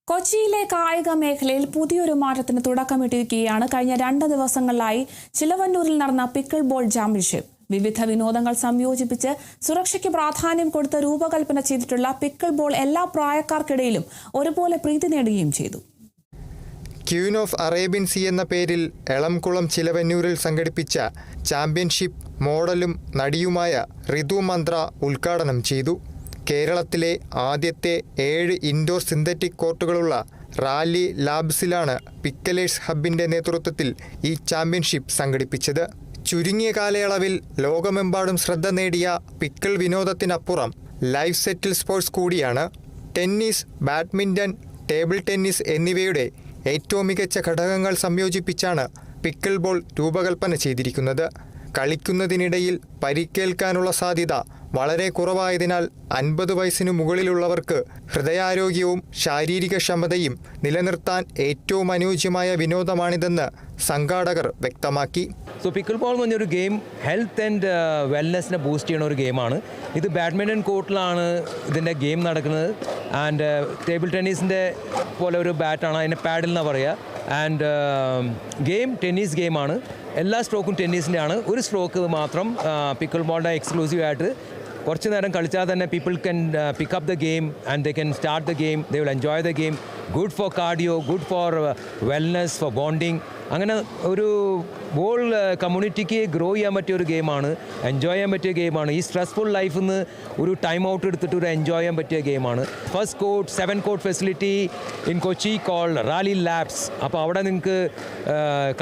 കൊച്ചിയിലെ കായിക മേഖലയിൽ പുതിയൊരു മാറ്റത്തിന് തുടക്കമിട്ടിരിക്കുകയാണ്. കഴിഞ്ഞ 2 ദിവസങ്ങളിലായി ചിലവന്നൂരിൽ നടന്ന പിക്കിൾ ബോൾ ചാമ്പ്യൻഷിപ്പ്. വിവിധ വിനോദങ്ങൾ സംയോജിപ്പിച്ച് സുരക്ഷയ്ക്ക് പ്രാധാന്യം കൊടുത്ത് രൂപകൽപ്പന ചെയ്തിട്ടുള്ള പിക്കിൾ ബോൾ എല്ലാ പ്രായക്കാർക്കിടയിലും ഒരുപോലെ പ്രീതി നേടുകയും ചെയ്തു. ക്യൂൻ ഓഫ് അറേബ്യൻ സീ എന്ന പേരിൽ എളംകുളം ചിലവന്നൂരിൽ സംഘടിപ്പിച്ച ചാമ്പ്യൻഷിപ്പ് മോഡലും നടിയുമായ ഋതു മന്ത്ര ഉദ്ഘാടനം ചെയ്തു. കേരളത്തിലെ ആദ്യത്തെ 7 ഇൻഡോർ സിന്തറ്റിക് കോർട്ടുകളുള്ള റാലി ലാബ്സിലാണ് പിക്കലേഴ്സ് ഹബിൻ്റെ നേതൃത്വത്തിൽ ഈ ചാമ്പ്യൻഷിപ്പ് സംഘടിപ്പിച്ചത്. ചുരുങ്ങിയ കാലയളവിൽ ലോകമെമ്പാടും ശ്രദ്ധ നേടിയ പിക്കിൾ വിനോദത്തിനപ്പുറം ലൈഫ് സെറ്റിൽ സ്പോർട്സ് കൂടിയാണ്. ടെന്നീസ്, ബാഡ്മിൻ്റൺ, ടേബിൾ ടെന്നീസ് എന്നിവയുടെ ഏറ്റവും മികച്ച ഘടകങ്ങൾ സംയോജിപ്പിച്ചാണ് പിക്കിൾ ബോൾ രൂപകൽപ്പന ചെയ്തിരിക്കുന്നത്. കളിക്കുന്നതിനിടയിൽ പരിക്കേൽക്കാനുള്ള സാധ്യത വളരെ കുറവായതിനാൽ 50 വയസ്സിനു മുകളിലുള്ളവർക്ക് ഹൃദയാരോഗ്യവും ശാരീരിക ക്ഷമതയും നിലനിർത്താൻ ഏറ്റവും അനുയോജ്യമായ വിനോദമാണിതെന്ന് സംഘാടകർ വ്യക്തമാക്കി. പിക്കിൾ ബോൾ എന്ന് പറഞ്ഞൊരു ഗെയിം ഹെൽത്ത് ആൻഡ് വെൽനെസ്സിനെ ബൂസ്റ്റ് ചെയ്യുന്ന ഒരു ഗെയിമാണ്. ഇത് ബാഡ്മിൻ്റൺ കോർട്ടിലാണ് ഇതിൻ്റെ ഗെയിം നടക്കുന്നത്. ആൻഡ് ടേബിൾ ടെന്നീസിൻ്റെ പോലെ ഒരു ബാറ്റാണ്, അതിൻ്റെ പാഡിൽ എന്നാണ് പറയുക. ആൻഡ് ഗെയിം ടെന്നീസ് ഗെയിമാണ്. എല്ലാ സ്ട്രോക്കും ടെന്നീസിൻ്റെ ആണ്. ഒരു സ്ട്രോക്ക് മാത്രം പിക്കിൾ ബോളിൻ്റെ എക്സ്ക്ലൂസീവ് ആയിട്ട് കുറച്ച് നേരം കളിച്ചാൽ തന്നെ people can pick up the game and they can start the game, they will enjoy the game. Good for cardio, good for wellness, for bonding. അങ്ങനെ ഒരു ബോൾ കമ്മ്യൂണിറ്റിക്ക് ഗ്രോ ചെയ്യാൻ പറ്റിയ ഒരു ഗെയിമാണ്, എൻജോയ് ചെയ്യാൻ പറ്റിയ ഗെയിമാണ്. ഈ സ്ട്രെസ്ഫുൾ ലൈഫിൽ നിന്ന് ഒരു ടൈം ഔട്ട് എടുത്തിട്ട് ഒരു എൻജോയ് ചെയ്യാൻ പറ്റിയ ഗെയിമാണ്. First court 7 court facility in Kochi cold rally labs. അപ്പോൾ അവിടെ നിങ്ങൾക്ക്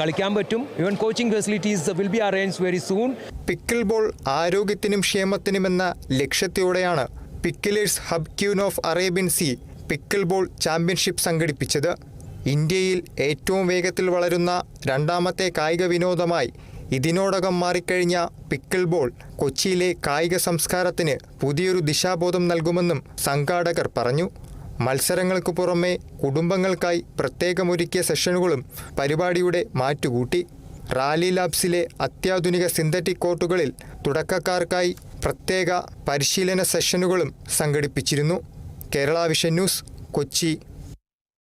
കളിക്കാൻ പറ്റും. Even coaching facilities will be arranged very soon. Pickle ball ആരോഗ്യത്തിനും ക്ഷേമത്തിനുമെന്ന ലക്ഷ്യത്തോടെയാണ് picklers hub queen of Arabian sea pickle ball championship സംഘടിപ്പിച്ചത്. ഇന്ത്യയിൽ ഏറ്റവും വേഗത്തിൽ വളരുന്ന 2ാമത്തെ കായിക വിനോദമായി ഇതിനോടകം മാറിക്കഴിഞ്ഞ പിക്കിൾ ബോൾ കൊച്ചിയിലെ കായിക സംസ്കാരത്തിന് പുതിയൊരു ദിശാബോധം നൽകുമെന്നും സംഘാടകർ പറഞ്ഞു. മത്സരങ്ങൾക്ക് പുറമെ കുടുംബങ്ങൾക്കായി പ്രത്യേകമൊരുക്കിയ സെഷനുകളും പരിപാടിയുടെ മാറ്റുകൂട്ടി. റാലി ലാബ്സിലെ അത്യാധുനിക സിന്തറ്റിക് കോർട്ടുകളിൽ തുടക്കക്കാർക്കായി പ്രത്യേക പരിശീലന സെഷനുകളും സംഘടിപ്പിച്ചിരുന്നു. Kerala vision news, Kochi.